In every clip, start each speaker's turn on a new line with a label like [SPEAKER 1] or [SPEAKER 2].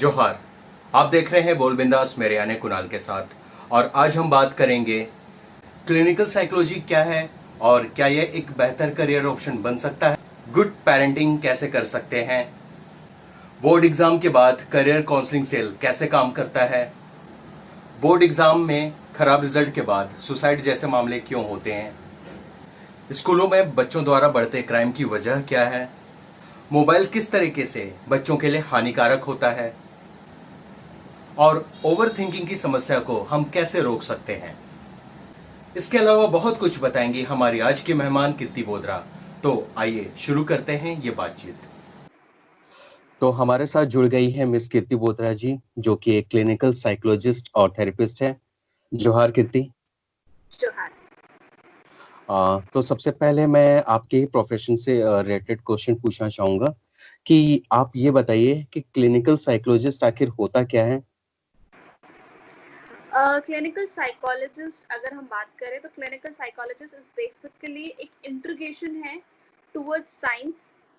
[SPEAKER 1] जोहार। आप देख रहे हैं बोल बिंदास मेरे यानी कुणाल के साथ। और आज हम बात करेंगे क्लिनिकल साइकोलॉजी क्या है और क्या यह एक बेहतर करियर ऑप्शन बन सकता है, गुड पेरेंटिंग कैसे कर सकते हैं, बोर्ड एग्जाम के बाद करियर काउंसलिंग सेल कैसे काम करता है, बोर्ड एग्जाम में खराब रिजल्ट के बाद सुसाइड जैसे मामले क्यों होते हैं, स्कूलों में बच्चों द्वारा बढ़ते क्राइम की वजह क्या है, मोबाइल किस तरीके से बच्चों के लिए हानिकारक होता है और ओवर थिंकिंग की समस्या को हम कैसे रोक सकते हैं। इसके अलावा बहुत कुछ बताएंगी हमारी आज की मेहमान कीर्ति बोधरा। तो आइए शुरू करते हैं ये बातचीत। तो हमारे साथ जुड़ गई है मिस कीर्ति बोधरा जी, जो कि एक क्लिनिकल साइकोलॉजिस्ट और थेरेपिस्ट है। जोहार कीर्ति।
[SPEAKER 2] जोहार।
[SPEAKER 1] तो सबसे पहले मैं आपके ही प्रोफेशन से रिलेटेड क्वेश्चन पूछना चाहूंगा कि आप ये बताइए कि क्लिनिकल साइकोलॉजिस्ट आखिर होता क्या है।
[SPEAKER 2] क्लिनिकल साइकोलॉजिस्ट अगर हम बात करें तो क्लिनिकल साइकोलॉजिस्ट इज बेसिकली एक इंट्रोगेशन है टुवर्ड्स साइंस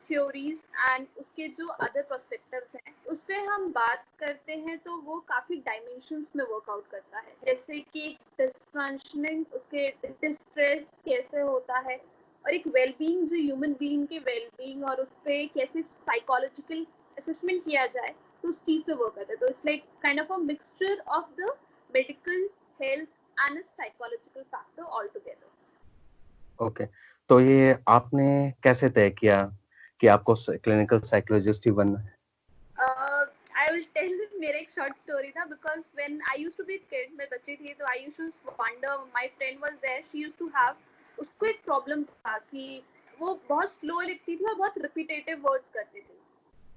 [SPEAKER 2] थ्योरीज एंड उसके जो अदर पर्सपेक्टिव्स हैं उस पर हम बात करते हैं तो वो काफ़ी डायमेंशंस में वर्कआउट करता है, जैसे कि डिसफंक्शनिंग उसके डिस्ट्रेस कैसे होता है और एक वेलबींग जो ह्यूमन बीइंग के वेलबींग और उस पर कैसे साइकोलॉजिकल असेसमेंट किया जाए तो उस चीज़ पे वर्क करता है। तो it's like kind of a mixture of the medical, health and a psychological factor altogether.
[SPEAKER 1] Okay, तो ये आपने कैसे तय किया कि आपको क्लिनिकल साइकोलॉजिस्ट ही बनना है?
[SPEAKER 2] I will tell मेरा एक short story था because when I used to be a kid, मैं बच्ची थी तो I used to wonder, my friend was there, she used to have, उसको एक problem था कि वो बहुत slow लिखती थी और बहुत repetitive words करती थी।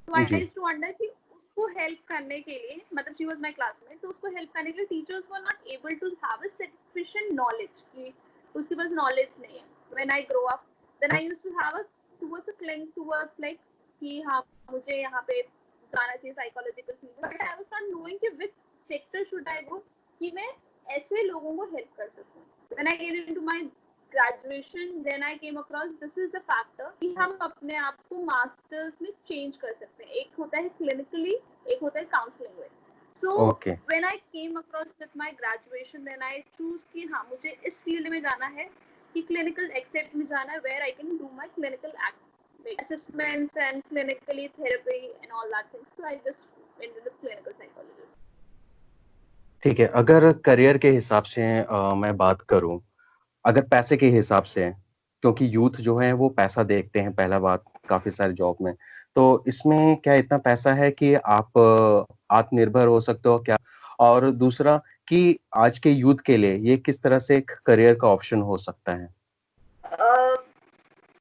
[SPEAKER 2] तो I used to wonder कि उसको हेल्प करने के लिए, मतलब शी वाज माय क्लासमेट, तो उसको हेल्प करने के लिए teachers were not able to have a sufficient knowledge कि उसके पास नॉलेज नहीं है। When I grow up then I used to have a towards a cling towards like कि हाँ मुझे यहाँ पे जाना चाहिए psychological field, but I was not knowing कि विच सेक्टर शुड आई गो कि मैं ऐसे लोगों को हेल्प कर सकूं। When I get into my graduation then I came across this is the factor कि हम अपने आप को मास्टर्स में चेंज कर सकते हैं। एक होता है क्लिनिकली, एक होता है काउंसलिंग में। So when I came across with my graduation then I choose कि हाँ मुझे इस फील्ड में जाना है कि क्लिनिकल एक्सेप्ट में जाना है where I can do my clinical assessments and clinically therapy and all that things. So I just went into clinical psychology.
[SPEAKER 1] ठीक है, अगर करियर के हिसाब से मैं बात करूं, अगर पैसे के हिसाब से, क्योंकि यूथ जो है वो पैसा देखते हैं पहला बात काफ़ी सारे जॉब में, तो इसमें क्या इतना पैसा है कि आप आत्मनिर्भर हो सकते हो क्या? और दूसरा कि आज के यूथ के लिए ये किस तरह से एक करियर का ऑप्शन हो सकता है?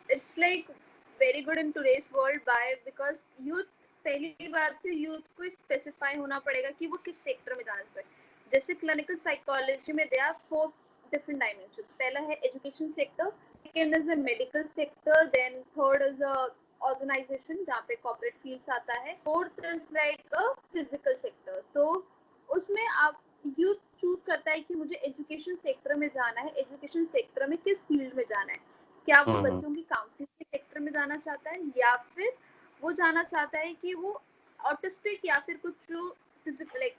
[SPEAKER 2] It's like very good in today's world because youth, पहली बात तो यूथ को स्पेसिफाई होना पड़ेगा कि वो किस सेक्टर में जाना चाहता है। जैसे क्लिनिकल साइकोलॉजी में दे आर 4 डिफरेंट डायमेंशंस। पहला है education sector, second is a medical sector, then third is a organisation जहाँ पे कॉर्पोरेट फील्ड्स आता है, fourth is like a physical sector. तो उसमें आप यूथ चूज करता है कि मुझे एजुकेशन सेक्टर में जाना है, एजुकेशन सेक्टर में किस फील्ड में जाना है। क्या वो बच्चों की काउंसलिंग के सेक्टर में जाना चाहता है या फिर वो जाना चाहता है कि वो ऑटिस्टिक या फिर कुछ जो फिजिकल लाइक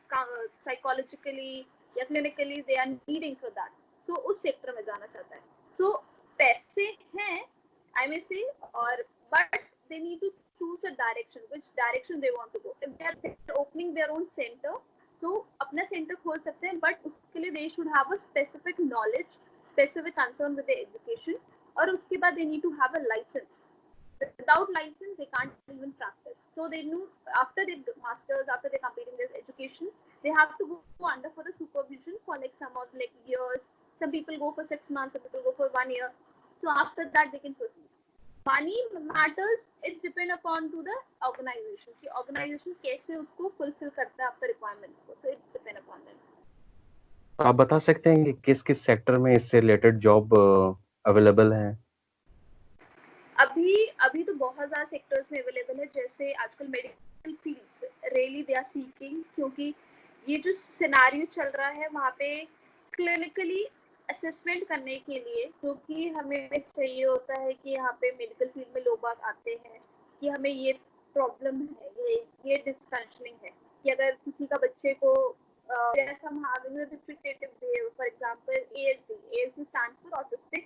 [SPEAKER 2] साइकोलॉजिकली या clinically they are needing for that, so उस सेक्टर में जाना चाहता है। सो पैसे हैं आई मे से, और but they need to choose a direction, which direction they want to go. If they are opening their own centre, so अपना centre खोल सकते हैं, बट उसके लिए they should have a specific knowledge, specific concern with the education, और उसके बाद they need to have a license. Without license they can't even practice. So they know after their masters, after they completing their education, they have to go under for the supervision for like some of like years. Some people go for 6 months, some people go for 1 year. So after that they can proceed. Money matters, it's depend upon to the organization कि organization कैसे उसको fulfill करता है आपका requirements को, so it's depend upon them.
[SPEAKER 1] आप बता सकते हैं कि किस-किस सेक्टर में इससे रिलेटेड जॉब अवेलेबल है?
[SPEAKER 2] अभी तो बहुत ज़्यादा सेक्टर्स में अवेलेबल है, जैसे आजकल medical fields really they are seeking, क्योंकि ये जो सिनेरियो चल रहा है वहाँ पे क्लिनिकली असेसमेंट करने के लिए, क्योंकि हमें चाहिए होता है कि यहाँ पे मेडिकल फील्ड में लोग बाग आते हैं कि हमें ये प्रॉब्लम है, ये डिसफंक्शनिंग है कि अगर किसी का बच्चे को some having a repetitive behavior, for example ASD stands for autistic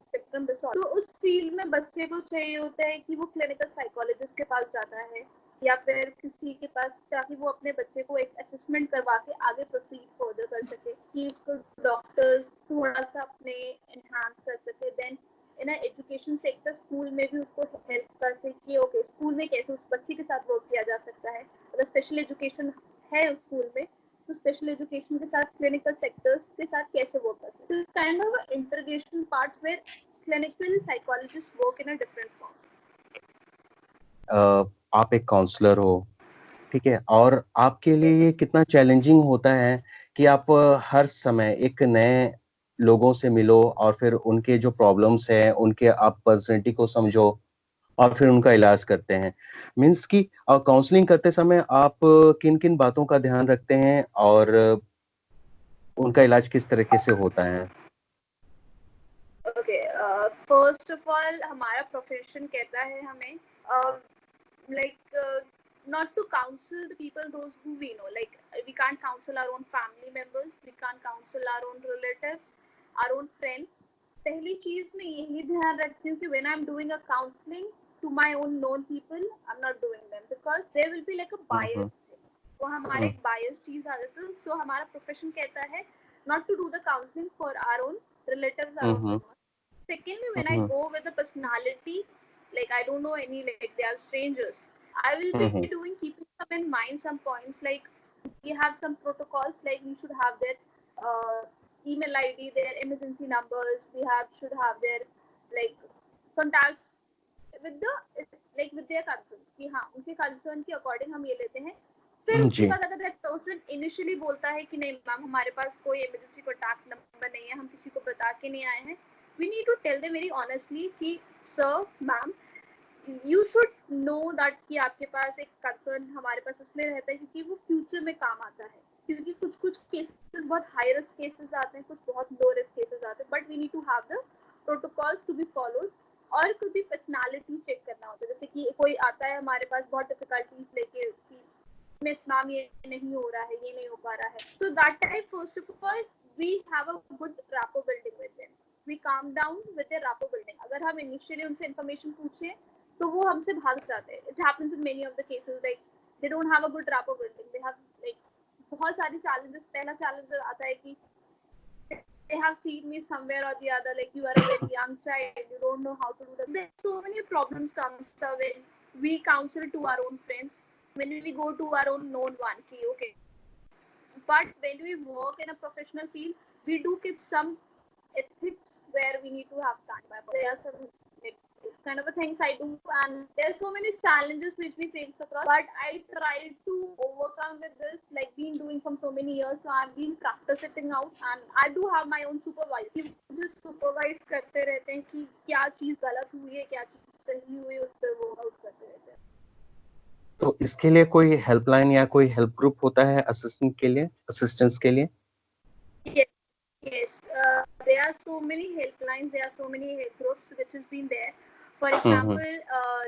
[SPEAKER 2] spectrum disorder, तो उस फील्ड में बच्चे को चाहिए होता है कि वो क्लिनिकल साइकोलॉजिस्ट के पास जाता है या फिर किसी के पास, ताकि वो अपने बच्चे को एक असेसमेंट करवा के आगे प्रोसीड फर्दर कर सके, कि उसको डॉक्टर्स थोड़ा सा अपने एनहांस कर सके। Then in education sector school में भी उसको हेल्प कर सके कि ओके स्कूल में कैसे उस बच्चे के साथ वर्क किया जा सकता है। अगर स्पेशल एजुकेशन है स्कूल में तो स्पेशल एजुकेशन के साथ क्लिनिकल सेक्टर्स के साथ कैसे वर्क कर सकते हैं। Kind of integration parts where clinical psychologist work in a different form.
[SPEAKER 1] आप एक काउंसलर हो, ठीक है, और आपके लिए ये कितना चैलेंजिंग होता है कि आप हर समय एक नए लोगों से मिलो और फिर उनके जो प्रॉब्लम्स हैं, उनके आप पर्सनैलिटी को समझो और फिर उनका इलाज करते हैं। मीन्स कि काउंसलिंग करते समय आप किन-किन बातों का ध्यान रखते हैं और उनका इलाज किस तरीके से होता है?
[SPEAKER 2] ओके, फर्स्ट ऑफ ऑल हमारा प्रोफेशन कहता है हमें like not to counsel the people those who we know, like we can't counsel our own family members, we can't counsel our own relatives, our own friends. पहली चीज मैं यही ध्यान रखती हूँ कि when I'm doing a counseling to my own known people, I'm not doing them because there will be like a bias. वो हमारे एक bias चीज आ जाती है, so हमारा profession कहता है not to do the counseling for our own relatives, our own ones. Secondly, when I go with a personality, like I don't know any, like they are strangers, I will be doing keeping them in mind some points, like we have some protocols, like we should have their email ID, their emergency numbers, should have their like contacts with the like with their concerns, कि हाँ उनके concern के according हम ये लेते हैं। फिर उसके बाद अगर that person initially बोलता है कि नहीं मैम हमारे पास कोई emergency contact number नहीं है, हम किसी को बता के नहीं आए हैं, we need to tell them very honestly कि sir ma'am you should know that कि आपके पास एक concern हमारे पास इसलिए रहता है क्योंकि वो फ्यूचर में काम आता है, क्योंकि कुछ कुछ केसेस बहुत हाई रिस्क केसेस आते हैं, कुछ बहुत लो रिस्क केसेस आते हैं, but we need to have the protocols to be followed. और कुछ भी पर्सनालिटी चेक करना होता है, जैसे कि कोई आता है हमारे पास बहुत डिफिकल्टीज लेके कि मिस मैम ये नहीं हो रहा है, ये नहीं हो पा रहा है, so that time first of all we have a good rapport building with them, we calm down with their rapport building। अगर हम initially उनसे information पूछें तो वो हमसे भाग जाते हैं। It happens in many of the cases, like they don't have a good rapport building, they have like बहुत सारी challenges। पहला challenge आता है कि they have seen me somewhere or the other, like you are a very young child, you don't know how to do that. There's so many problems comes when we counsel to our own friends, when we go to our own known one key, okay, but when we work in a professional field we do keep some ethics where we need to have standby. There are some like this kind of a things I do, and there are so many challenges which we face across, but I try to overcome with this, like been doing from so many years, so I've been practicing out, and I do have my own supervisor, just supervise करते रहते हैं कि क्या चीज गलत हुई है, क्या चीज सही हुई है, उस पर वर्कआउट करते रहते हैं।
[SPEAKER 1] तो इसके लिए कोई हेल्पलाइन या कोई हेल्प ग्रुप होता है असिस्टेंस के लिए?
[SPEAKER 2] Yes, there are so many helplines, there are so many help groups which has been there. For example,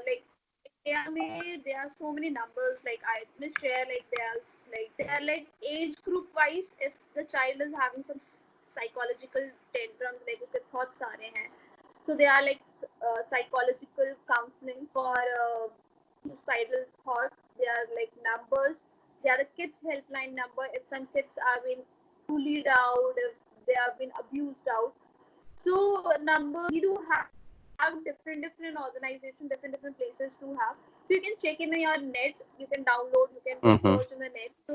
[SPEAKER 2] like there are so many numbers. Like I will share, like they are like age group wise. If the child is having some psychological tantrums, like उसके thoughts आ रहे हैं, so they are like psychological counseling for suicidal thoughts. They are like numbers. They are a kids helpline number. If some kids are being bullied out, if they have been abused out. So number we do have different organizations, different places to have. So you can check in your net, you can download, you can search in the net. So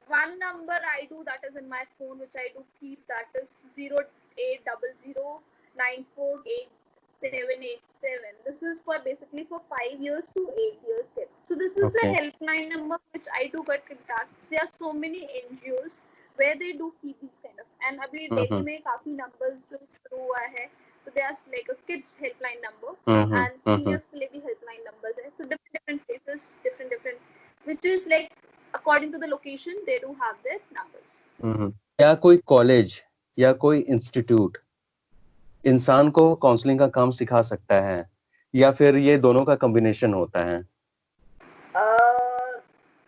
[SPEAKER 2] one number I do that is in my phone, which I do keep, that is 0800948787. This is for basically for 5 years to 8 years kids. So this is the helpline number which I do get contacts. There are so many NGOs where they do keep these kind of, and अभी Delhi में काफी numbers जो शुरू हुआ है, so there's like a kids helpline number and seniors के लिए भी helpline numbers है, so different places, different which is like according to the location they do have their numbers।
[SPEAKER 1] क्या कोई कॉलेज या कोई इंस्टीट्यूट इंसान को काउंसलिंग का काम सिखा सकता है या फिर ये दोनों का कॉम्बिनेशन होता है?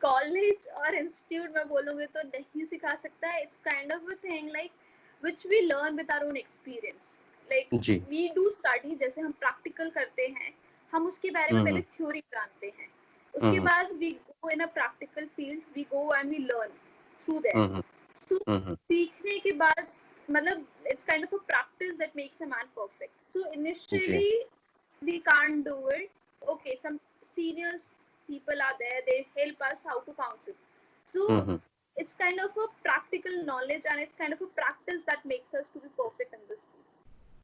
[SPEAKER 2] कॉलेज कॉलेज और इंस्टीट्यूट में बोलोगे तो नहीं सिखा सकता है. It's kind of a thing like which we learn with our own experience. Like
[SPEAKER 1] जी.
[SPEAKER 2] वी डू स्टडी, जैसे हम प्रैक्टिकल करते हैं, हम उसके बारे में पहले
[SPEAKER 1] हम्म.
[SPEAKER 2] थ्योरी जानते हैं, उसके
[SPEAKER 1] हम्म.
[SPEAKER 2] बाद we go in a practical field, we go and we learn through that.
[SPEAKER 1] Hmm.
[SPEAKER 2] So
[SPEAKER 1] hmm.
[SPEAKER 2] सीखने के बाद मतलब it's kind of a practice that makes a man perfect. So
[SPEAKER 1] जी.
[SPEAKER 2] Initially we can't do it. Okay, some seniors people are there, they help us how to counsel. So
[SPEAKER 1] hmm.
[SPEAKER 2] it's kind of a practical knowledge and it's kind of a practice that makes us to be perfect in this field.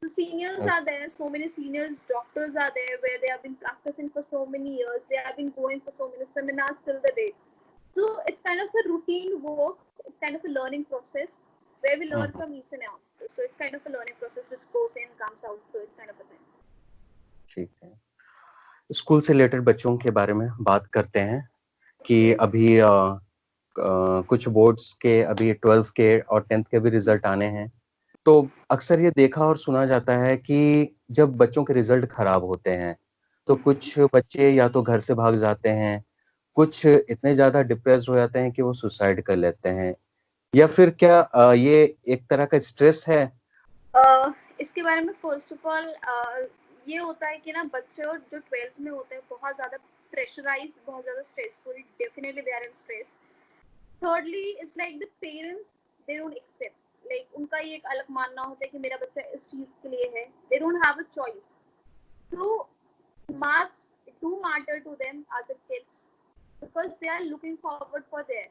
[SPEAKER 2] So seniors are there, so many seniors doctors are there where they have been practicing for so many years, they have been going for so many seminars till the date. So it's kind of a routine work, it's kind of a learning process where we learn from each and every. So it's kind of a learning process which goes in comes out, so it's kind of a thing.
[SPEAKER 1] ठीक है. School से related बच्चों के बारे में बात करते हैं कि
[SPEAKER 2] Okay.
[SPEAKER 1] अभी कुछ बोर्ड्स के अभी 12th के और 10th के भी रिजल्ट आने हैं. तो अक्सर ये देखा और सुना जाता है कि जब बच्चों के रिजल्ट खराब होते हैं, तो कुछ बच्चे या तो घर से भाग जाते हैं, कुछ इतने ज़्यादा डिप्रेस्ड हो जाते हैं कि वो सुसाइड कर लेते हैं. या फिर क्या ये एक तरह का स्ट्रेस है?
[SPEAKER 2] इसके बारे में फर्स्ट ऑफ ऑल ये होता है कि ना बच्चे और जो 12th में होते हैं बहुत ज़्यादा प्रेशराइज, बहुत ज़्यादा stressful, definitely they are in stress. Thirdly, it's like the parents, they don't accept. Like उनका ये एक अलग मानना होता है कि मेरा बच्चा इस चीज के लिए है. They don't have a choice. So marks do matter to them as a kids because they are looking forward for there.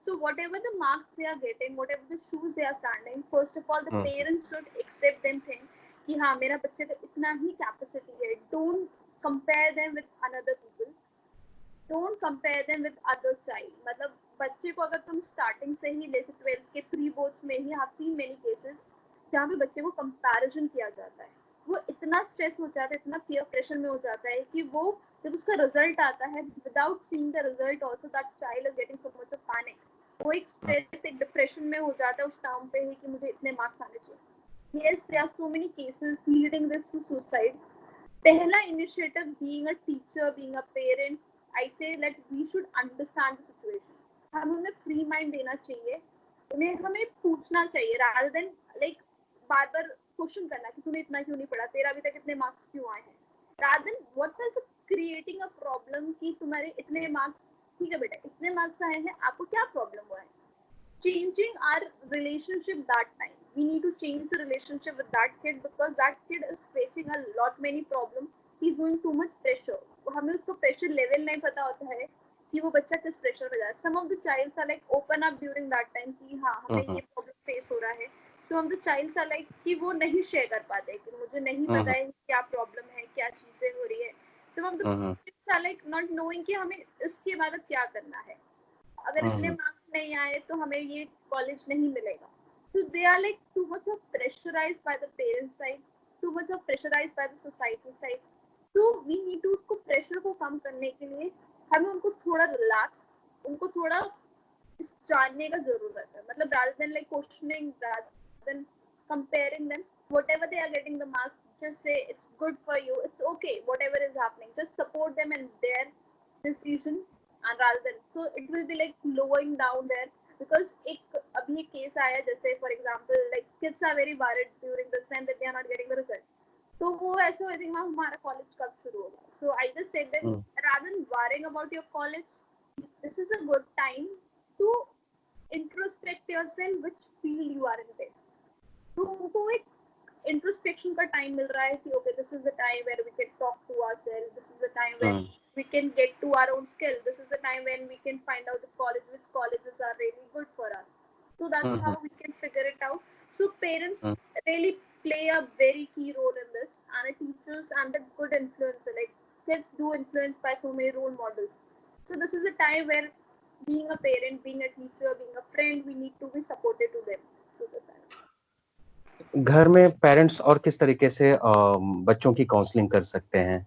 [SPEAKER 2] So whatever the marks they are getting, whatever the shoes they are standing, first of all the
[SPEAKER 1] hmm,
[SPEAKER 2] parents should accept them thing कि हाँ मेरा बच्चे का इतना ही capacity है. Don't compare them with another people. Don't compare them with other child. मतलब बच्चे को अगर तुम स्टार्टिंग से ही जैसे 12th के प्री बोर्ड्स में he have seen many cases जहाँ पे बच्चे को कंपैरिजन किया जाता है. वो इतना स्ट्रेस हो जाता है, इतना पीयर प्रेशर में हो जाता है कि वो जब उसका रिजल्ट आता है without seeing the result also that child is getting so much of panic. वो एक
[SPEAKER 1] हुँ,
[SPEAKER 2] स्ट्रेस, एक डिप्रेशन में हो जाता है उस टाइम पे ही कि मुझे इतने मार्क्स आने चाहिए. Yes, there are so many cases leading this to suicide. पहला initiative, being a teacher, being a parent, I say that we should understand the situation. हम उन्हें फ्री माइंड देना चाहिए, उन्हें हमें पूछना चाहिए rather than like बार बार क्वेश्चन करना कि तूने इतना क्यों नहीं पढ़ा, तेरा अभी तक इतने मार्क्स क्यों आए हैं. rather than what is creating a problem कि तुम्हारे इतने मार्क्स, ठीक है बेटा इतने मार्क्स आए हैं, आपको क्या प्रॉब्लम हुआ है. Changing our relationship that time, we need to change the relationship with that kid because that kid is facing a lot many problems. He's going too much pressure. हमें उसको pressure level नहीं पता होता है कि वो बच्चा किस pressure में जा रहा है. Some of the childs are like open up during that time कि हाँ
[SPEAKER 1] हुँ,
[SPEAKER 2] हमें
[SPEAKER 1] हुँ,
[SPEAKER 2] ये problem face हो रहा है. Some of the childs are like कि वो नहीं share कर पाते कि मुझे नहीं
[SPEAKER 1] हुँ,
[SPEAKER 2] पता
[SPEAKER 1] हुँ,
[SPEAKER 2] है क्या problem है, क्या चीजें हो रही है. Some of the
[SPEAKER 1] hmm,
[SPEAKER 2] kids are like not knowing कि हमें इसके बाद क्या करना है. अगर
[SPEAKER 1] हुँ,
[SPEAKER 2] इतने
[SPEAKER 1] हुँ,
[SPEAKER 2] मार्क्स नहीं आए तो हमें ये कॉलेज नहीं मिलेगा. So they are like too much of pressurized by the parents side, too much of pressurized by the society side. So we need to उसको प्रेशर को कम करने के लिए हमें उनको थोड़ा रिलैक्स, उनको थोड़ा जानने का जरूरत है. मतलब rather than like questioning, rather than comparing them, whatever they are getting the marks, just say it's good for you, it's okay, whatever is happening, just support them in their decision. And rather than, so it will be like lowering down there because एक अभी एक case आया जैसे for example like kids are very worried during this time that they are not getting the result. तो वो ऐसे हो रही हमारा कॉलेज कब शुरू होगा. So I just said that
[SPEAKER 1] hmm,
[SPEAKER 2] rather than worrying about your college, this is a good time to introspect yourself which field you are in best. तो उनको एक इंट्रोस्पेक्शन का टाइम मिल रहा है कि okay this is the time where we can talk to ourself, this is the time where
[SPEAKER 1] um,
[SPEAKER 2] we can get to our own skill, this is the time when we can find out the college which colleges are really good for us. So
[SPEAKER 1] hmm,
[SPEAKER 2] that's how
[SPEAKER 1] hmm,
[SPEAKER 2] we can figure it out. So parents
[SPEAKER 1] hmm.
[SPEAKER 2] really play a very key role in this, and the teachers and the good influencer, like kids do influence by so many role models. So this is a time where being a parent, being a teacher, being a friend, we need to be supportive to them. So this is
[SPEAKER 1] घर में parents और किस तरीके से बच्चों की counselling कर सकते हैं?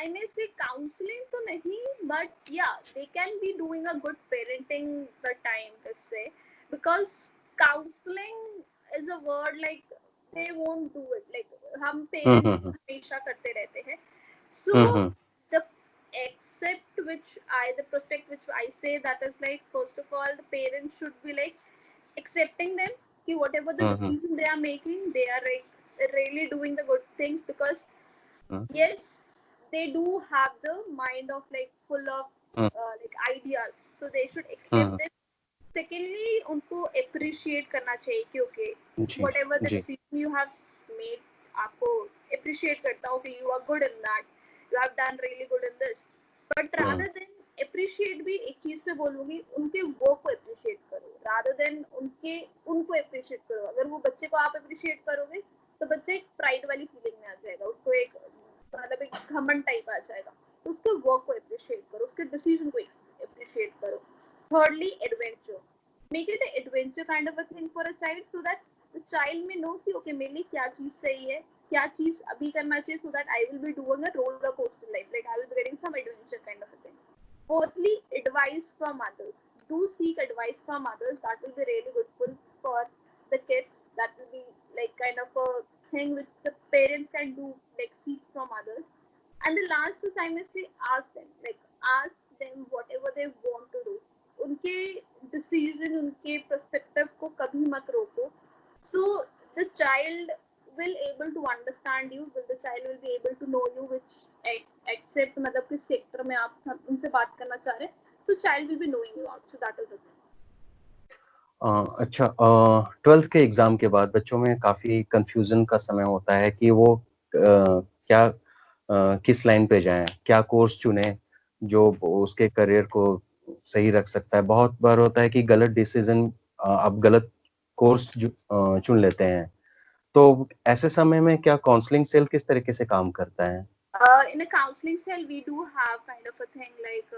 [SPEAKER 2] I may say counseling to nahi, but yeah, they can be doing a good parenting the time to say, because counseling is a word like they won't do it. Like हम
[SPEAKER 1] हुँ,
[SPEAKER 2] parents
[SPEAKER 1] हुँ, हुँ,
[SPEAKER 2] हमेशा करते रहते हैं.
[SPEAKER 1] हुँ,
[SPEAKER 2] So
[SPEAKER 1] hmm,
[SPEAKER 2] the accept the prospect which I say, that is like, first of all, the parents should be like accepting them, ki whatever the
[SPEAKER 1] hmm
[SPEAKER 2] decision they are making, they are like really doing the good things, because
[SPEAKER 1] hmm
[SPEAKER 2] yes, they do have the mind of like full of
[SPEAKER 1] hmm
[SPEAKER 2] like ideas, so they should accept
[SPEAKER 1] hmm,
[SPEAKER 2] them. Secondly, उनको appreciate करना चाहिए कि okay,
[SPEAKER 1] ji
[SPEAKER 2] whatever the
[SPEAKER 1] ji
[SPEAKER 2] decision you have made, आपको appreciate करता हूँ कि you are good in that, you have done really good in this. But
[SPEAKER 1] hmm
[SPEAKER 2] rather than appreciate, भी एक चीज पे बोलूंगी, उनके work को appreciate करो, rather than उनको appreciate करो. अगर वो बच्चे को आप appreciate करोगे, तो बच्चा एक प्राइड वाली फीलिंग में आ जाएगा, उसको एक मतलब एक घमंड टाइप आ जाएगा. तो उसके वर्क को अप्रिशिएट करो, उसके डिसीजन को अप्रिशिएट करो. Thirdly, adventure. Make it an adventure kind of a thing for a child, so that the child may know कि okay, मेरे लिए क्या चीज सही है, क्या चीज अभी करना चाहिए, so that I will be doing a roller coaster life, like I will be getting some adventure kind of a thing. Fourthly, advice from others. Do seek advice from others. That will be really good for the kids. That will be like kind of a thing which the parents can do, like seek from others. And the last is, I must say, ask them whatever they want to do. उनके decision, उनके perspective को कभी मत रोको. So the child will able to understand you, the child will be able to know you, which accept मतलब किस sector में आप उनसे बात करना चाह रहे हैं, तो child will be knowing you out. So that is the thing.
[SPEAKER 1] अच्छा, 12th के एग्ज़ाम के बाद बच्चों में काफ़ी कन्फ्यूज़न का समय होता है कि वो क्या किस लाइन पे जाएँ, क्या कोर्स चुनें जो उसके करियर को सही रख सकता है। बहुत बार होता है कि गलत डिसीज़न आप गलत कोर्स चुन लेते हैं। तो ऐसे समय में क्या काउंसलिंग सेल किस तरीके से काम करता है?
[SPEAKER 2] In a counseling cell, we do have kind of a thing like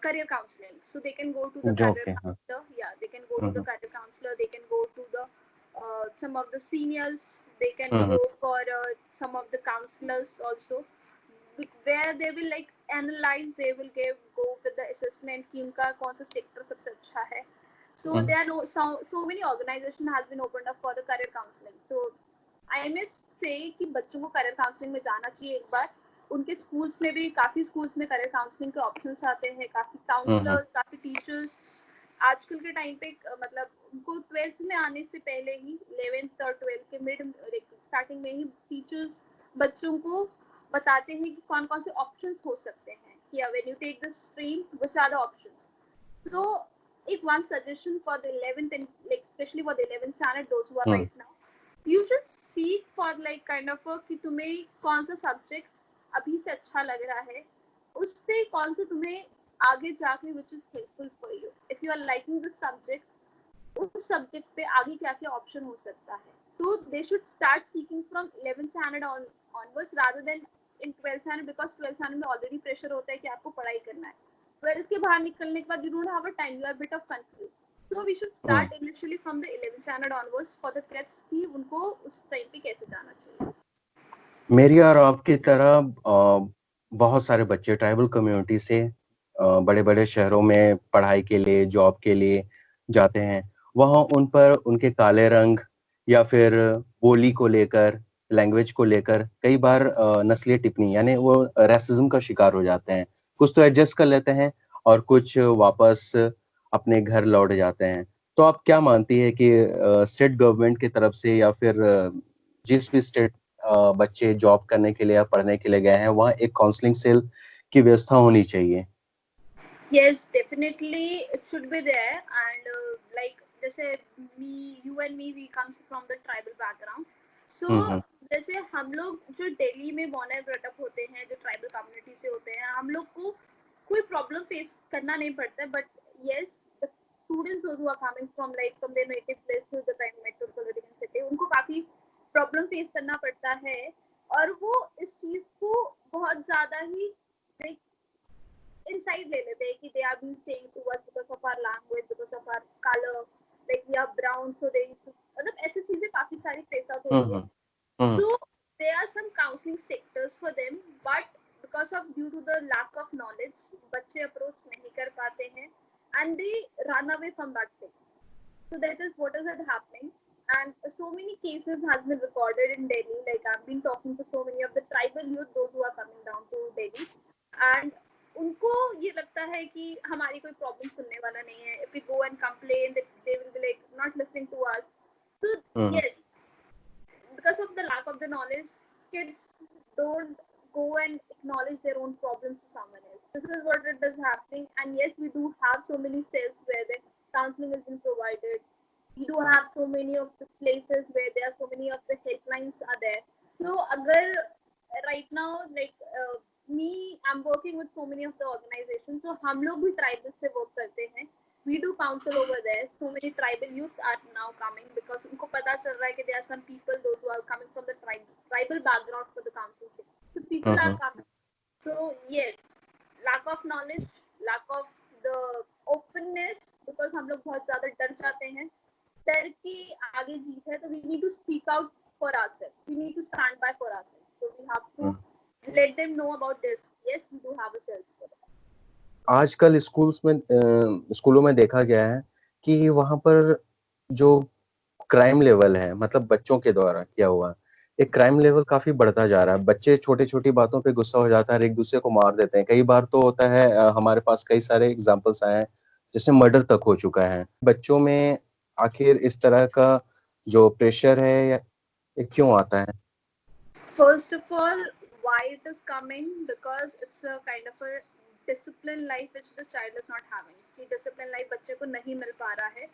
[SPEAKER 2] career counseling. So they can go to the
[SPEAKER 1] जो
[SPEAKER 2] career
[SPEAKER 1] कि हाँ।
[SPEAKER 2] counselor. Yeah, they can go
[SPEAKER 1] hmm,
[SPEAKER 2] to the
[SPEAKER 1] hmm.
[SPEAKER 2] career counselor. They can go to the some of the seniors. They can
[SPEAKER 1] hmm,
[SPEAKER 2] go
[SPEAKER 1] hmm.
[SPEAKER 2] for some of the counselors also, where they will like analyze. They will go with the assessment कि उनका कौन सा sector सबसे अच्छा है. So
[SPEAKER 1] hmm,
[SPEAKER 2] there are so many organization has been opened up for the career counseling. So I must say कि बच्चों को career counseling में जाना चाहिए एक बार. उनके स्कूल्स में भी काफी स्कूल्स में करियर काउंसलिंग के ऑप्शंस आते हैं, काफी
[SPEAKER 1] हुँ, हुँ।
[SPEAKER 2] काउंसलर्स, काफी टीचर्स आजकल के टाइम पे मतलब उनको 12th में आने से पहले ही 11th और 12th के मिड स्टार्टिंग में ही टीचर्स बच्चों को बताते हैं कि कौन कौन से ऑप्शंस हो सकते हैं, कि when you take the stream which are the options. So if one suggestion for the 11th and like especially for the 11th standard, those who are
[SPEAKER 1] hmm,
[SPEAKER 2] right now, you should seek for like kind of a कि तुम्हें कौन सा subject अभी से अच्छा लग रहा है, उस पे कौन सा तुम्हें आगे जाके which is helpful for you. If you are liking this subject, उस सब्जेक्ट पे आगे क्या क्या ऑप्शन हो सकता है. तो they should start seeking from 11th standard onwards rather than in 12th standard, because 12th standard में already pressure होता है कि आपको पढ़ाई करना है. 12th के बाहर निकलने के बाद you don't have a time, you are a bit of confused. So we should
[SPEAKER 1] hmm.
[SPEAKER 2] start initially from the 11th standard onwards for the kids कि उनको उस टाइम पे कैसे जाना चाहिए.
[SPEAKER 1] मेरी और आपकी तरह बहुत सारे बच्चे ट्राइबल कम्युनिटी से बड़े-बड़े शहरों में पढ़ाई के लिए, जॉब के लिए जाते हैं। वहाँ उन पर उनके काले रंग या फिर बोली को लेकर, लैंग्वेज को लेकर कई बार नस्लीय टिप्पणी यानी वो रेसिज़्म का शिकार हो जाते हैं। कुछ तो एडजस्ट कर लेते हैं और कुछ वापस अपने घर लौट जाते हैं। तो आप क्या मानती हैं कि स्टेट गवर्नमेंट की तरफ से या फिर जिस भी स्टेट बच्चे जॉब करने के लिए या पढ़ने के लिए गए हैं, वहाँ एक काउंसलिंग सेल की व्यवस्था होनी चाहिए?
[SPEAKER 2] Yes, definitely it should be there. And like जैसे you and me, we comes from the tribal background. So
[SPEAKER 1] हुँ, हुँ।
[SPEAKER 2] जैसे हम लोग जो दिल्ली में born and brought up होते हैं, जो tribal community से होते हैं, हम लोग को कोई problem face करना नहीं पड़ता है. But yes, the students who are coming from like from their native place to the kind metropolitan city, उनको काफी problem face करना पड़ता है, और वो इस चीज को बहुत ज्यादा ही like inside ले लेते हैं कि they are being saying to us because of our language, because of our color, like we are brown, so they मतलब ऐसी चीजें काफी सारी face out
[SPEAKER 1] हुँ,
[SPEAKER 2] होती है.
[SPEAKER 1] हुँ। हुँ,
[SPEAKER 2] So there are some counseling sectors for them, but because of due to the lack of knowledge, बच्चे approach नहीं कर पाते हैं and they run away from that thing. So that is what is happening. And so many cases has been recorded in Delhi. Like I've been talking to so many of the tribal youth, those who are coming down to Delhi, and उनको ये लगता है कि हमारी कोई problem सुनने वाला नहीं है. If we go and complain, they will be like not listening to us. So
[SPEAKER 1] hmm
[SPEAKER 2] yes, because of the lack of the knowledge, kids don't go and acknowledge their own problems to someone else. This is what it is happening. And yes, we do have so many cells where the counseling has been provided. We do have so many of the places where there are so many of the helplines are there. So agar right now, like me, I'm working with so many of the organizations. So हम लोग भी tribal से work करते हैं. We do counsel over there. So many tribal youth are now coming because उनको पता चल रहा है कि there are some people those who are coming from the tribal background for the counselship. So people are
[SPEAKER 1] hmm
[SPEAKER 2] coming. So yes, lack of knowledge, lack of the openness, because हम लोग बहुत ज़्यादा डर जाते हैं. डर की आगे जीत है, तो we need to speak out for ourselves. We need to stand by for ourselves. So we have to
[SPEAKER 1] hmm.
[SPEAKER 2] let them know about this. Yes, we do have a cells for that.
[SPEAKER 1] आजकल स्कूलों में देखा गया है कि वहाँ पर जो क्राइम लेवल है, मतलब बच्चों के द्वारा किया हुआ, एक क्राइम लेवल काफ़ी बढ़ता जा रहा है। बच्चे छोटी-छोटी बातों पे गुस्सा हो जाता है और एक-दूसरे को मार देते हैं। कई बार तो होता है हमारे पास कई सारे एग्ज़ाम्पल्स आए हैं, जिसमें मर्डर तक हो चुका है। बच्चों में आखिर इस तरह का जो प्रेशर है या ये क्यों आता है?
[SPEAKER 2] First of all, why it is coming? Because it's a kind of a discipline life which the child is not having. कि discipline life बच्चे को नहीं मिल पा रहा है.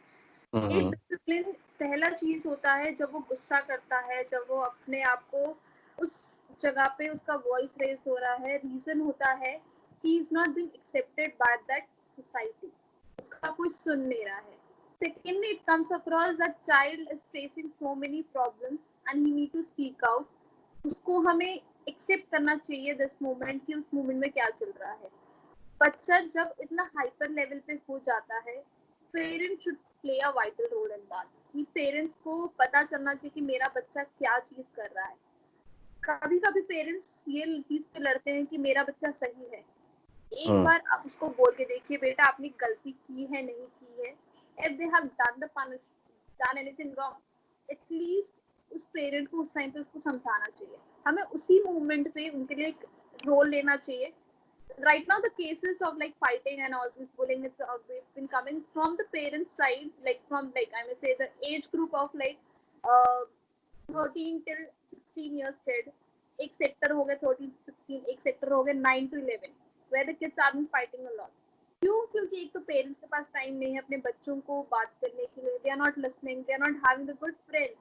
[SPEAKER 1] हुँ,
[SPEAKER 2] एक
[SPEAKER 1] हुँ।
[SPEAKER 2] डिसिप्लिन पहला चीज होता है जब वो गुस्सा करता है, जब वो अपने आप को उस जगह पे उसका वॉइस रेज हो रहा है. रीजन होता है कि is not being accepted by that society. उसका कोई सुन नहीं रहा है. Secondly, it comes across that child is facing so many problems and he need to speak out. उसको हमें एक्सेप्ट करना चाहिए दिस मोमेंट कि उस मोमेंट में क्या चल रहा है. बच्चा जब इतना हाइपर लेवल पे हो जाता है, parents should play a vital role in that. कि पेरेंट्स को पता चलना चाहिए कि मेरा बच्चा क्या चीज कर रहा है. कभी कभी पेरेंट्स ये चीज पे लड़ते हैं कि मेरा बच्चा सही है. एक
[SPEAKER 1] हुँ,
[SPEAKER 2] बार आप उसको बोल के देखिए, बेटा आपने गलती की है नहीं की है. If they have done anything wrong, at least उस पेरेंट को उस टाइम पे उसको समझाना चाहिए. हमें उसी मोमेंट पे उनके लिए एक रोल लेना चाहिए. Right now the cases of like fighting and all this bullying, it's been coming from the parents side, like from like I may say the age group of like uh 13 till 16 years kid. एक sector हो गया 13 16, एक sector हो गया 9 to 11, where the kids are fighting a lot. क्यों? क्योंकि एक तो पेरेंट्स के पास टाइम नहीं है अपने बच्चों को बात करने के लिए. They are not listening, they are not having the good friends.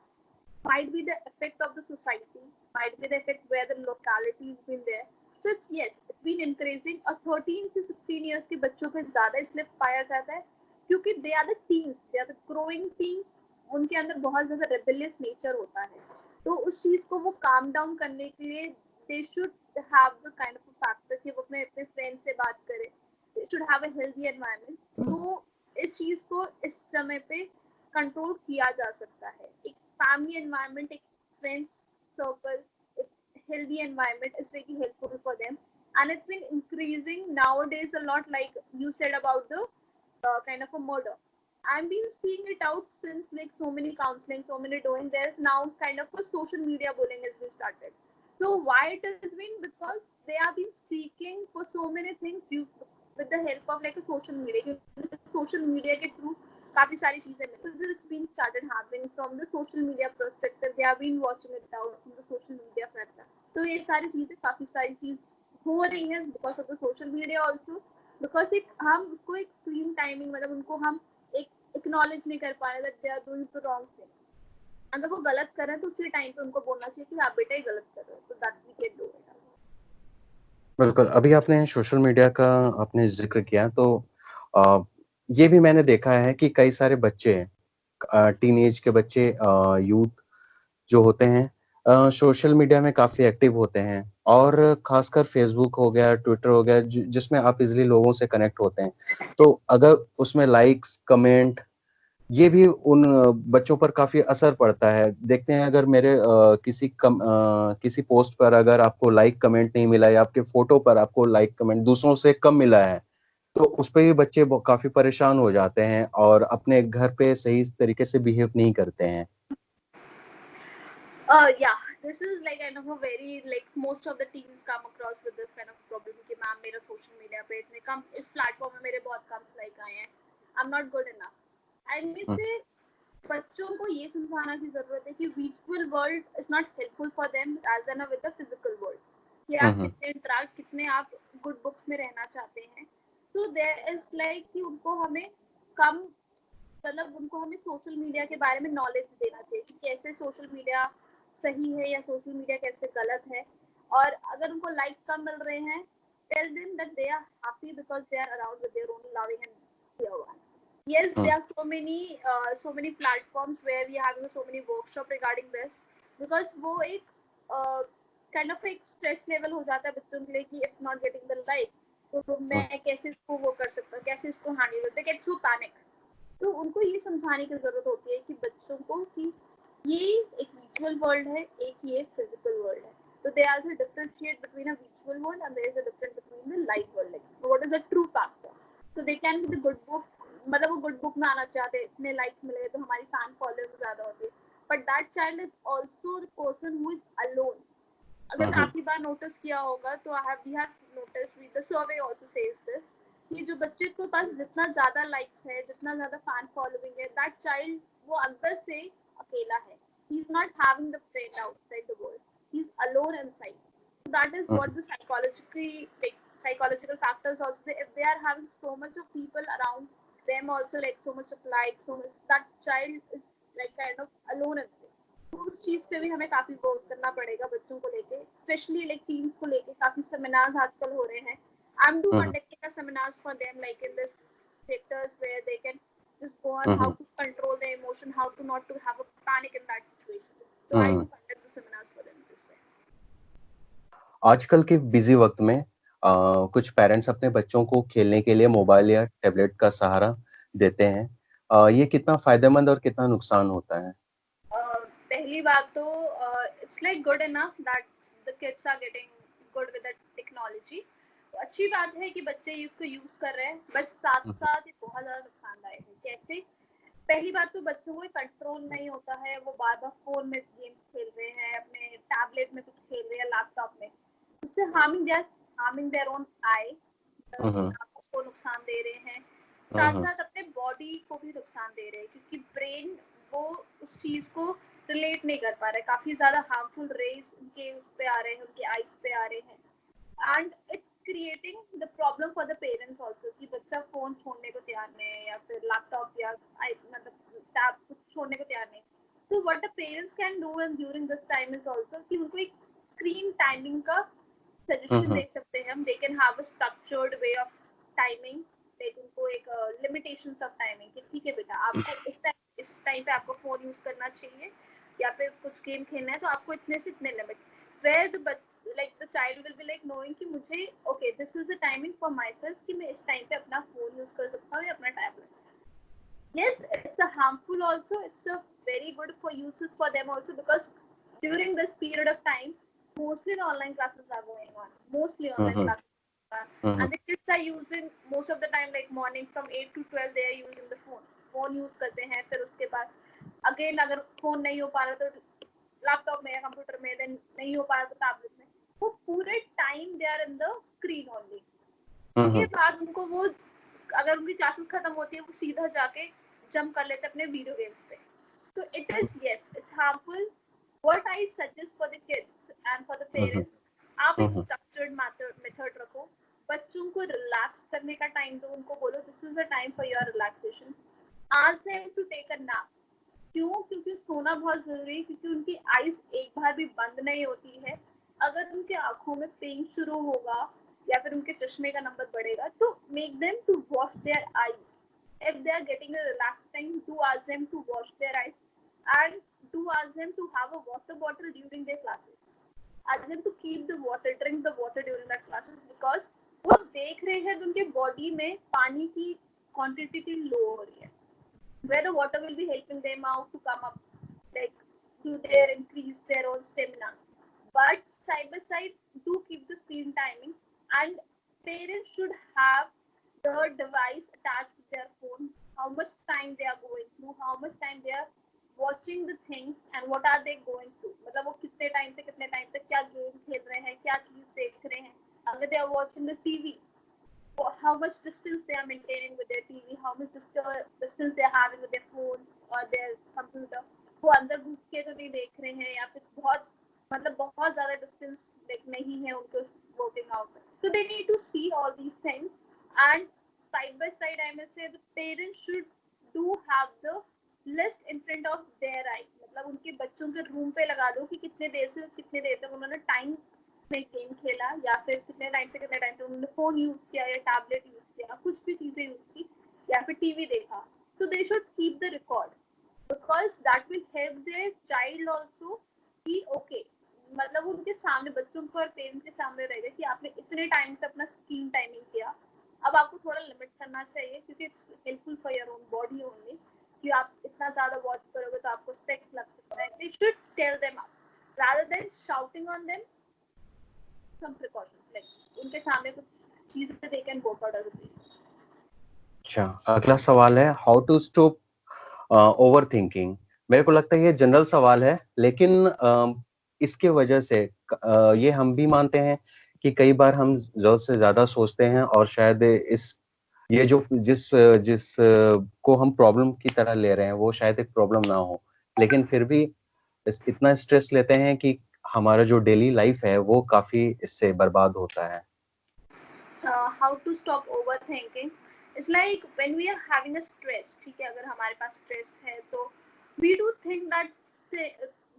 [SPEAKER 2] Might be the effect of the society, might be the effect where the locality has been there. So it's yes, it's been increasing. और 13 से 16 years के बच्चों पे ज़्यादा इसलिए पाया जाता है क्योंकि they are the teens, they are the growing teens. उनके अंदर बहुत ज़्यादा rebellious nature होता है. तो उस चीज़ को वो calm down करने के लिए they should have the kind of a factor कि वो अपने अपने friends से बात करें. They should have a healthy environment. तो इस चीज़ को इस समय पे कंट्रोल किया जा सकता है. एक family environment, एक friends circle, एक healthy environment is really helpful for them. And it's been increasing nowadays a lot, like you said about the kind of a murder. I've been seeing it out since like so many counseling, so many doing. There's now kind of a social media bullying has been started. So why it has been? Because they have been seeking for so many things with the help of like a social media. Social media के through काफी सारी चीजें मिली. So this has been started happening from the social media perspective. They have been watching it out from the social media factor. तो ये सारी चीजें काफी सारी चीज हो रही है because of the social media also. Because एक हम उसको एक स्क्रीन टाइमिंग, मतलब उनको हम एक एक्नॉलेज नहीं कर पा रहे that they are doing the wrong thing. अगर वो गलत कर रहे हैं तो उसी टाइम पे उनको बोलना चाहिए कि आप बेटा ये गलत कर रहे हो. So that we can do it.
[SPEAKER 1] बिल्कुल। अभी आपने सोशल मीडिया का आपने ज़िक्र किया तो अ, ये भी मैंने देखा है कि कई सारे बच्चे टीनेज के बच्चे यूथ जो होते हैं सोशल मीडिया में काफ़ी एक्टिव होते हैं और ख़ासकर फ़ेसबुक हो गया, ट्विटर हो गया जिसमें आप ईज़िली लोगों से कनेक्ट होते हैं। तो अगर उसमें लाइक्स, कमेंट ये भी उन बच्चों पर काफ़ी असर पड़ता है। देखते हैं अगर मेरे किसी पोस्ट पर अगर आपको लाइक कमेंट नहीं मिला या आपके फ़ोटो पर आपको लाइक कमेंट दूसरों से कम मिला है, तो उसपे भी बच्चे ब काफ़ी परेशान हो जाते हैं और अपने घर पे सही तरीके से बिहेव नहीं करते हैं।
[SPEAKER 2] Yeah, this is like kind of a very like most of the teens come across with this kind of problem कि मैम मेरा सोशल मीडिया पे इतने कम इस प्लेटफॉर्म में मेरे बहुत कम लाइक आए हैं, I am not good enough. And इससे बच्चों को ये समझाना की जरूरत है कि virtual world is not helpful for them as than with the physical world, कि आप कितने इंटरेक्ट कितने आप गुड बुक्स में रहना चाहते हैं। तो देयर इज लाइक कि उनको हमें कम मतलब उनको हमें सोशल मीडिया के बारे में नॉलेज देना चाहिए कि कैसे सोशल मीडिया सही है या सोशल मीडिया कैसे गलत है। और अगर उनको लाइक्स कम मिल रहे हैं, tell them that they are happy because they are around with their own loving and dear one. Yes, there are so many platforms where we are having so many workshop regarding this, because वो एक kind of एक stress level हो जाता है बच्चों के लिए कि if not getting the like, तो मैं कैसे इसको वो कर सकता हूँ, कैसे इसको handle करते, get so panic। तो उनको ये समझाने की जरूरत होती है कि बच्चों को कि ये एक विजुअल वर्ल्ड है, एक ये फिजिकल वर्ल्ड है। तो they are a differentiate between a visual world and there is a difference between the live world, like what is the true factor. So they can be the good book, मतलब वो good book में आना चाहते हैं, इतने likes मिले तो हमारी फैन फॉलोइंग ज्यादा होती है, but that child is also the person who is alone. अगर आपकी बार नोटिस किया होगा तो we have notice the survey also says this कि जो बच्चे के पास जितना ज्यादा लाइक्स है, जितना ज्यादा फैन फॉलोइंग है, दैट चाइल्ड वो अंदर से अकेला है। He is not having the friend outside the world, he is alone inside. So that is what the psychological factors also, if they are having so much of people around them also, like so much of likes, so much, that child is like kind of alone inside। तो उस चीज पे भी हमें काफी work करना पड़ेगा बच्चों को लेके, स्पेशली लाइक टीम्स को लेके। काफी सेमिनार्स आजकल हो रहे हैं, I am do conducting seminars for them like in this sectors where they can just go on how to control their emotion, how to not to have a panic in that situation। So I do conduct the seminars for them this way।
[SPEAKER 1] आजकल के busy वक्त में कुछ parents अपने बच्चों को खेलने के लिए मोबाइल या टैबलेट का सहारा देते हैं। ये कितना फायदेमंद और कितना नुकसान होता है?
[SPEAKER 2] पहली बात तो it's like good enough that the kids are getting good with the technology. अच्छी बात है कि बच्चे इसको यूज कर रहे हैं, बट साथ साथ ये बहुत ज्यादा नुकसानदायक है। कैसे? पहली बात तो बच्चों को कंट्रोल नहीं होता है, वो बार बार फोन में गेम्स खेल रहे हैं, अपने टैबलेट में कुछ खेल रहे हैं, लैपटॉप में, उससे हार्मिंग देयर ओन आई, आंखों को नुकसान दे रहे हैं, साथ साथ अपने बॉडी को भी नुकसान दे रहे हैं, क्योंकि ब्रेन वो उस चीज को रिलेट नहीं कर पा रहा है। काफी ज्यादा हार्मफुल रेज उनके उस पे आ रहे हैं, उनके आईज पे आ रहे हैं, and it's creating the problem for the parents also कि बच्चा फोन छोड़ने को तैयार नहीं है, या फिर लैपटॉप या मतलब टैब कुछ छोड़ने को तैयार नहीं। तो what the parents can do and during this time is also कि उनको एक स्क्रीन टाइमिंग का सजेशन दे सकते हैं हम। They can have a structured way of timing, like उनको एक लिमिटेशंस ऑफ टाइमिंग कि ठीक है बेटा, आपको इस टाइम पे आपको फोन यूज करना चाहिए, या फिर कुछ गेम खेलना है तो आपको इतने से इतने limit, where the like the child will be like knowing कि मुझे okay this is the timing for myself कि मैं इस टाइम पे अपना फोन यूज कर सकता हूँ या अपना tablet. yes, it's a harmful also, it's a very good for uses for them also, because during this period of time mostly the online classes are going on, mostly online classes, and the kids are using most of the time like morning from 8 to 12 they are using the phone use करते हैं। फिर उसके बाद again अगर phone नहीं हो पा रहा तो लैपटॉप में या कंप्यूटर में, देन नहीं हो पा रहा तो टैबलेट में, वो पूरे time they are in the screen only. उसके बाद उनको वो अगर उनकी क्लासेस खत्म होती है वो सीधा जाके जंप कर लेते अपने वीडियो गेम्स पे। तो it is yes it's harmful. What I suggest for the kids and for the parents, आप एक स्ट्रक्चर्ड मेथड रखो, बच्चों को रिलैक्स करने का टाइम दो, उनको बोलो this is the time for your relaxation, ask them to take a nap. क्यों? क्योंकि सोना बहुत जरूरी है, क्योंकि उनकी आईज एक बार भी बंद नहीं होती है। अगर उनके आंखों में पेन शुरू होगा या फिर उनके चश्मे का नंबर बढ़ेगा, तो make them to wash their eyes. If they are getting a relax time, do ask them to wash their eyes and do ask them to have a water bottle during their classes. Ask them to keep the water, drink the water during that classes, because वो देख रहे हैं उनके body में पानी की quantity लो हो रही है, where the water will be helping them out to come up, like to their increase their own stamina. But side by side, do keep the screen timing, and parents should have the device attached to their phone. How much time they are going through, how much time they are watching the things, and what are they going through. मतलब वो कितने time से कितने time तक क्या game खेल रहे हैं, क्या चीज देख रहे हैं. अगर they are watching the TV, how much distance they are maintaining with their TV, how much distance they are having with their phones or their computer. वो अंदर घुस के तो नहीं देख रहे हैं या फिर बहुत मतलब बहुत ज्यादा डिस्टेंस नहीं है उनको working out. So they need to see all these things, and side by side I must say the parents should do have the list in front of their eye. मतलब उनके बच्चों के रूम पे लगा दो कि कितने देर से कितने देर तक उन्होंने टाइम में गेम खेला या फिर कितने टाइम से कितने टाइम तक उन्होंने फोन यूज किया या टैबलेट यूज किया, कुछ भी चीजें यूज की या फिर टीवी देखा. So they should keep the record because that will help their child also कि ओके मतलब उनके सामने बच्चों को और पेरेंट्स के सामने रहेगा कि आपने इतने टाइम से अपना स्क्रीन टाइमिंग किया, अब आपको थोड़ा लिमिट करना चाहिए क्योंकि it's helpful for your own body only. कि आप इतना ज्यादा वॉच करोगे तो आपको स्पेक्स लग सकता है. They should tell them rather than shouting on them, some precautions like उनके सामने कुछ चीजें they can work out as a parents.
[SPEAKER 1] अच्छा, अगला सवाल है how to stop overthinking. मेरे को लगता है ये जनरल सवाल है, लेकिन इसके वजह से ये हम भी मानते हैं कि कई बार हम जरूरत से ज्यादा सोचते हैं और शायद ये जो जिस जिस को हम प्रॉब्लम की तरह ले रहे हैं वो शायद एक प्रॉब्लम ना हो, लेकिन फिर भी इतना स्ट्रेस लेते हैं कि हमारा जो डेली लाइफ है वो काफी इससे बर्बाद होता है.
[SPEAKER 2] How to stop overthinking? It's like when we are having a stress. ठीक है, अगर हमारे पास stress है तो we do think that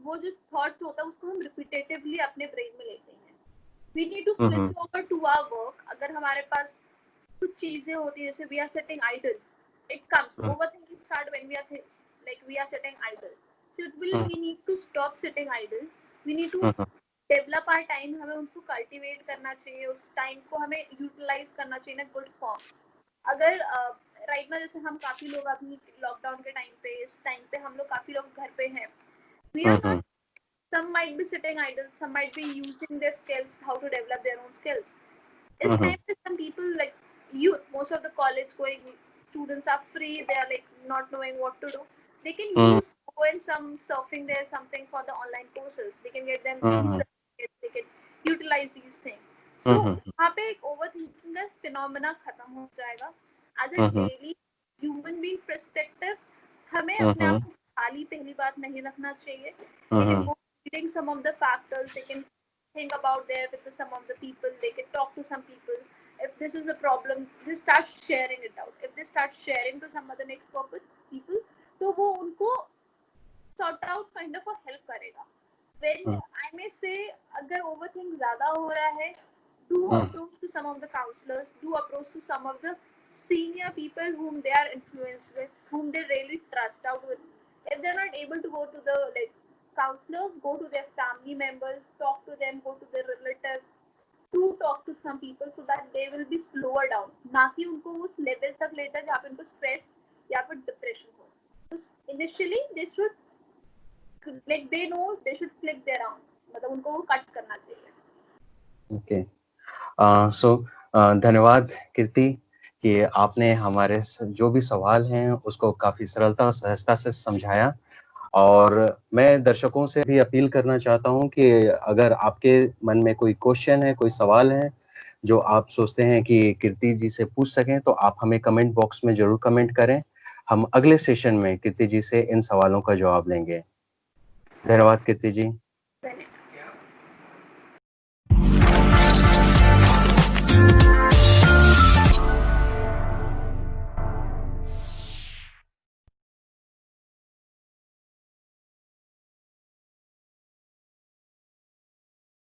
[SPEAKER 2] वो जो thought होता है उसको हम repetitively अपने brain में लेते हैं. We need to switch over to our work. अगर हमारे पास कुछ चीजें होती है जैसे we are sitting idle, it comes overthinking start when we are sitting idle. So we need to stop sitting idle. We need to develop our time. हमें उसको cultivate करना चाहिए, उस टाइम को हमें यूटिलाइज करना चाहिए ना गुड फॉर्म. अगर राइट ना जैसे हम काफी लोग अभी लॉकडाउन के टाइम पे इस टाइम पे हम लोग काफी लोग घर पे हैं. We are not, some might be sitting idle, some might be using their skills, how to develop their own skills. It's time that some people like you, most of the college going students are free, they are like not knowing what to do. They can use go and some surfing there something for the online courses. They can get them free certificates, they can utilize these things. So यहाँ पे एक overthinking का phenomena खत्म हो जाएगा. As a daily human being perspective, हमें अपने आप को खाली पहली बात नहीं रखना चाहिए. They can go reading some of the factors, they can think about there with some of the people, they can talk to some people. If this is a problem, they start sharing it out. If they start sharing to some other next people, तो वो उनको sort out kind of a help करेगा. When I may say अगर overthink ज़्यादा हो रहा है, do approach to some of the counselors, do approach to some of the senior people whom they are influenced with, whom they really trust out with. If they're not able to go to the counselors, go to their family members, talk to them, go to their relatives, to talk to some people so that they will be slower down. ना कि उनको उस level तक लेता जहाँ पे उनको stress या फिर depression हो. So initially they should they know they should click their own. मतलब उनको वो cut करना चाहिए.
[SPEAKER 1] Okay. So धन्यवाद कीर्ति कि आपने हमारे जो भी सवाल हैं उसको काफी सरलता और सहजता से समझाया. और मैं दर्शकों से भी अपील करना चाहता हूं कि अगर आपके मन में कोई क्वेश्चन है, कोई सवाल है जो आप सोचते हैं कि कीर्ति जी से पूछ सकें, तो आप हमें कमेंट बॉक्स में जरूर कमेंट करें. हम अगले सेशन में कीर्ति जी से इन सवालों का जवाब लेंगे. धन्यवाद कीर्ति जी.